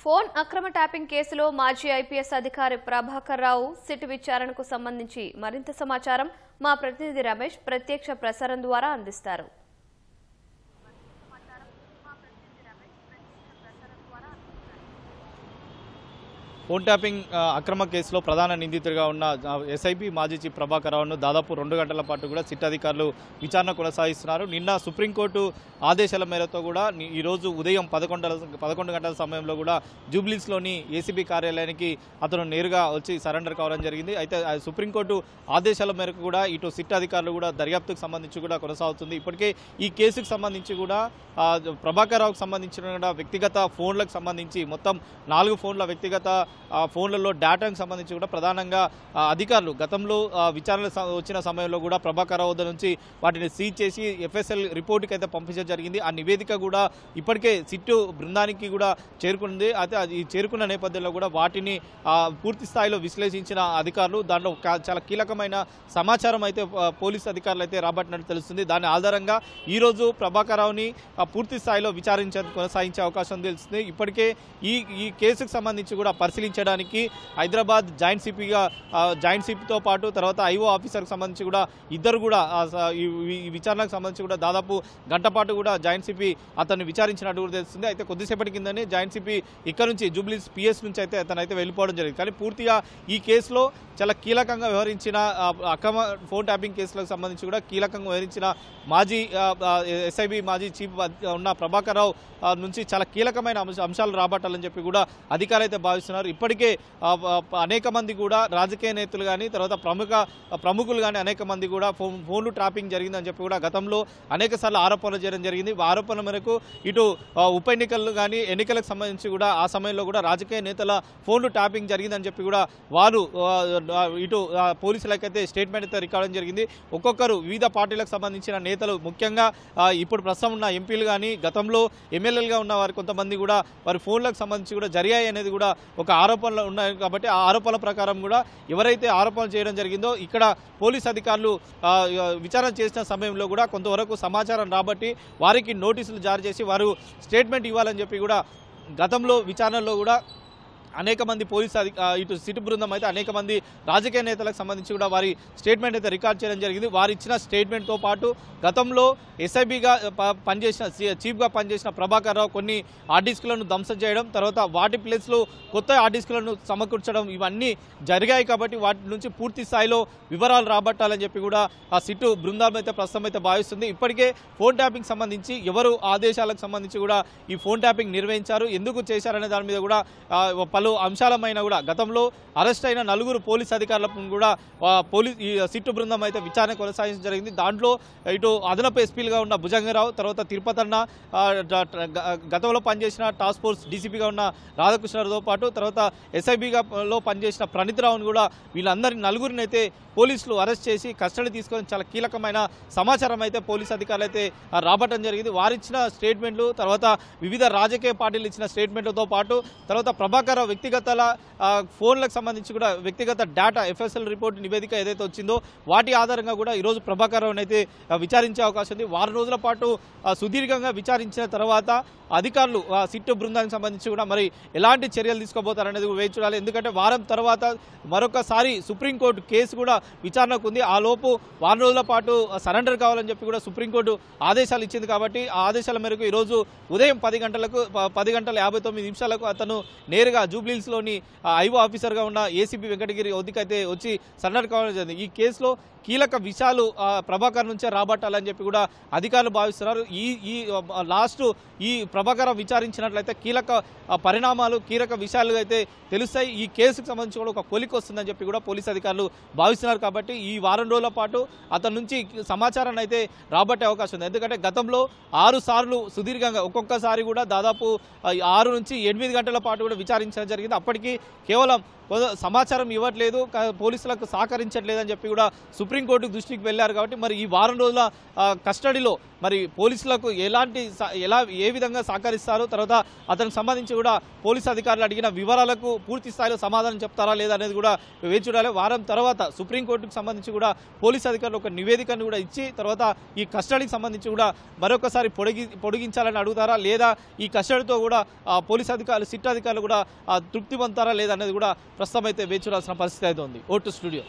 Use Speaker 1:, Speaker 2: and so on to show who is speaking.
Speaker 1: Phone అక్రమ tapping కేసులో మాజీ ఐపీఎస్ అధికారి ప్రభాకర్ రావు సిట్ విచారణకు సంబంధించి మరింత సమాచారం మా ప్రతినిధి రమేష్ ప్రత్యక్ష ప్రసారం ద్వారా అందిస్తారు.
Speaker 2: ఫోన్ ట్యాపింగ్ అక్రమ కేసులో ప్రధాన నిందితుడిగా ఉన్న ఎస్ఐపి మాజీ చీఫ్ ప్రభాకర్ రావును దాదాపు 2 గంటల పాటు కూడా సిట్ అధికారులు విచారణ కొనసాగిస్తున్నారు. నిన్న సుప్రీంకోర్టు ఆదేశాల మేరతో కూడా ఈరోజు ఉదయం 11 గంటల సమయంలో కూడా జూబ్లీస్లోని ఏసీబీ కార్యాలయానికి అతను నేరుగా వచ్చి సరెండర్ కావడం జరిగింది. అయితే సుప్రీంకోర్టు ఆదేశాల మేరకు కూడా ఇటు సిట్ అధికారులు కూడా దర్యాప్తుకు సంబంధించి కూడా కొనసాగుతుంది. ఇప్పటికే ఈ కేసుకు సంబంధించి కూడా ప్రభాకర్ రావుకు సంబంధించిన వ్యక్తిగత ఫోన్లకు సంబంధించి మొత్తం 4 ఫోన్ల వ్యక్తిగత ఫోన్లలో డేటాకు సంబంధించి కూడా ప్రధానంగా అధికారులు గతంలో విచారణ వచ్చిన సమయంలో కూడా ప్రభాకర్ రావు వద్ద నుంచి వాటిని సీజ్ చేసి ఎఫ్ఎస్ఎల్ రిపోర్టుకి అయితే పంపించడం జరిగింది. ఆ నివేదిక కూడా ఇప్పటికే సిట్టు బృందానికి కూడా చేరుకుంది. అయితే అది చేరుకున్న నేపథ్యంలో కూడా వాటిని పూర్తి స్థాయిలో విశ్లేషించిన అధికారులు దాంట్లో చాలా కీలకమైన సమాచారం అయితే పోలీసు అధికారులు అయితే రాబట్టినట్టు తెలుస్తుంది. దాని ఆధారంగా ఈరోజు ప్రభాకర్ రావుని పూర్తి స్థాయిలో కొనసాగించే అవకాశం తెలుస్తుంది. ఇప్పటికే ఈ కేసుకు సంబంధించి కూడా పరిశీలించడానికి హైదరాబాద్ జాయింట్ సిపితో పాటు తర్వాత ఐఓ ఆఫీసర్కి సంబంధించి కూడా ఇద్దరు కూడా ఈ విచారణకు సంబంధించి కూడా దాదాపు గంట పాటు కూడా జాయింట్ సిపి అతన్ని విచారించినట్టు కూడా తెలుస్తుంది. అయితే కొద్దిసేపటి కిందనే జాయింట్ సిపి ఇక్కడ నుంచి జూబ్లీస్ పిఎస్ నుంచి అయితే అతనైతే వెళ్ళిపోవడం జరిగింది. కానీ పూర్తిగా ఈ కేసులో చాలా కీలకంగా వ్యవహరించిన అక్రమ ఫోన్ ట్యాపింగ్ కేసులకు సంబంధించి కూడా కీలకంగా వ్యవహరించిన మాజీ ఎస్ఐబి మాజీ చీఫ్ ఉన్న ప్రభాకర్ రావు నుంచి చాలా కీలకమైన అంశాలు రాబట్టాలని చెప్పి కూడా అధికారులు అయితే భావిస్తున్నారు. ఇప్పటికే అనేక మంది కూడా రాజకీయ నేతలు కానీ తర్వాత ప్రముఖులు కానీ అనేక మంది కూడా ఫోన్లు ట్రాపింగ్ జరిగిందని చెప్పి కూడా గతంలో అనేక సార్లు ఆరోపణలు చేయడం జరిగింది. ఆరోపణల మేరకు ఇటు ఉప ఎన్నికలు కానీ ఎన్నికలకు సంబంధించి కూడా ఆ సమయంలో కూడా రాజకీయ నేతల ఫోన్లు ట్యాపింగ్ జరిగిందని చెప్పి కూడా వారు ఇటు పోలీసులకైతే స్టేట్మెంట్ అయితే రికార్డ్ జరిగింది. ఒక్కొక్కరు వివిధ పార్టీలకు సంబంధించిన నేతలు ముఖ్యంగా ఇప్పుడు ప్రస్తుతం ఉన్న ఎంపీలు కానీ గతంలో ఎమ్మెల్యేలుగా ఉన్న వారు కొంతమంది కూడా వారి ఫోన్లకు సంబంధించి కూడా జరిగాయి అనేది కూడా ఒక ఆరోపణలు ఉన్నాయి. కాబట్టి ఆ ఆరోపణల ప్రకారం కూడా ఎవరైతే ఆరోపణలు చేయడం జరిగిందో ఇక్కడ పోలీస్ అధికారులు విచారణ చేసిన సమయంలో కూడా కొంతవరకు సమాచారం రాబట్టి వారికి నోటీసులు జారీ చేసి వారు స్టేట్మెంట్ ఇవ్వాలని చెప్పి కూడా గతంలో విచారణలో కూడా అనేక మంది పోలీసు ఇటు సిట్ బృందం అయితే అనేక మంది రాజకీయ నేతలకు సంబంధించి కూడా వారి స్టేట్మెంట్ అయితే రికార్డ్ చేయడం జరిగింది. వారు ఇచ్చిన స్టేట్మెంట్తో పాటు గతంలో ఎస్ఐబిగా పనిచేసిన చీఫ్గా పనిచేసిన ప్రభాకర్ రావు కొన్ని ఆర్డిస్కులను ధ్వంసం చేయడం, తర్వాత వాటి ప్లేస్లో కొత్త ఆర్డిస్కులను సమకూర్చడం ఇవన్నీ జరిగాయి. కాబట్టి వాటి నుంచి పూర్తి స్థాయిలో వివరాలు రాబట్టాలని చెప్పి కూడా ఆ సిట్టు బృందం అయితే ప్రస్తుతం అయితే భావిస్తుంది. ఇప్పటికే ఫోన్ ట్యాపింగ్ సంబంధించి ఎవరు ఆదేశాలకు సంబంధించి కూడా ఈ ఫోన్ ట్యాపింగ్ నిర్వహించారు, ఎందుకు చేశారనే దాని మీద కూడా పలు అంశాలమైన కూడా గతంలో అరెస్ట్ అయిన 4 పోలీస్ అధికారులకు కూడా ఈ సిట్టు బృందం అయితే విచారణ కొనసాగించడం జరిగింది. దాంట్లో ఇటు అదనపు ఎస్పీలుగా ఉన్న భుజంగరావు, తర్వాత తిరుపతన్న, గతంలో పనిచేసిన టాస్క్ ఫోర్స్ డీసీపీగా ఉన్న రాధాకృష్ణతో పాటు తర్వాత ఎస్ఐబిలో పనిచేసిన ప్రణీత్ రావును కూడా వీళ్ళందరి 4 అయితే పోలీసులు అరెస్ట్ చేసి కస్టడీ తీసుకొని చాలా కీలకమైన సమాచారం అయితే పోలీస్ అధికారులు అయితే రాబట్టడం జరిగింది. వారిచ్చిన స్టేట్మెంట్లు తర్వాత వివిధ రాజకీయ పార్టీలు ఇచ్చిన స్టేట్మెంట్లతో పాటు తర్వాత ప్రభాకర్ వ్యక్తిగత ఫోన్లకు సంబంధించి కూడా వ్యక్తిగత డేటా ఎఫ్ఎస్ఎల్ రిపోర్ట్ నివేదిక ఏదైతే వచ్చిందో వాటి ఆధారంగా కూడా ఈరోజు ప్రభాకర్ రావుని అయితే విచారించే అవకాశం ఉంది. 6 రోజుల పాటు సుదీర్ఘంగా విచారించిన తర్వాత అధికారులు సిట్టు బృందానికి సంబంధించి కూడా మరి ఎలాంటి చర్యలు తీసుకోబోతారనేది వేచి చూడాలి. ఎందుకంటే వారం తర్వాత మరొకసారి సుప్రీంకోర్టు కేసు కూడా విచారణకు ఉంది. ఆ లోపు 4 రోజుల పాటు సరెండర్ కావాలని చెప్పి కూడా సుప్రీంకోర్టు ఆదేశాలు ఇచ్చింది. కాబట్టి ఆ ఆదేశాల మేరకు ఈరోజు ఉదయం 10:59 అతను నేరుగా జూబ్లీస్లోని ఐఓ ఆఫీసర్గా ఉన్న ఏసీపీ వెంకటగిరి వద్దకైతే వచ్చి సరెండర్ కావాలని జరిగింది. ఈ కేసులో కీలక విషయాలు ప్రభాకర్ నుంచే రాబట్టాలని చెప్పి కూడా అధికారులు భావిస్తున్నారు. ఈ ప్రభాకర్ విచారించినట్లయితే కీలక పరిణామాలు కీలక విషయాలు అయితే తెలుస్తాయి. ఈ కేసుకు సంబంధించి కూడా ఒక కొలిక్ వస్తుందని చెప్పి కూడా పోలీసు అధికారులు భావిస్తున్నారు. కాబట్టి ఈ వారం రోజుల పాటు అతని నుంచి సమాచారాన్ని అయితే రాబట్టే అవకాశం ఉంది. ఎందుకంటే గతంలో 6 సార్లు సుదీర్ఘంగా ఒక్కొక్కసారి కూడా దాదాపు 6 నుంచి 8 గంటల పాటు కూడా విచారించడం జరిగింది. అప్పటికి కేవలం సమాచారం ఇవ్వట్లేదు, పోలీసులకు సహకరించట్లేదని చెప్పి కూడా సుప్రీంకోర్టు దృష్టికి వెళ్లారు. కాబట్టి మరి ఈ వారం రోజుల కస్టడీలో మరి పోలీసులకు ఎలా ఏ విధంగా సహకరిస్తారు, తర్వాత అతనికి సంబంధించి కూడా పోలీసు అధికారులు అడిగిన వివరాలకు పూర్తి స్థాయిలో సమాధానం చెప్తారా లేదా అనేది కూడా వేచి చూడాలి. వారం తర్వాత సుప్రీంకోర్టుకు సంబంధించి కూడా పోలీసు అధికారులు ఒక నివేదికను కూడా ఇచ్చి తర్వాత ఈ కస్టడీకి సంబంధించి కూడా మరొకసారి పొడిగించాలని అడుగుతారా లేదా ఈ కస్టడీతో కూడా పోలీసు అధికారులు సిట్ అధికారులు కూడా తృప్తి పొందుతారా లేదా అనేది కూడా ప్రస్తుతం అయితే వేచి చూడాల్సిన పరిస్థితి అయితే ఉంది. Vote studio.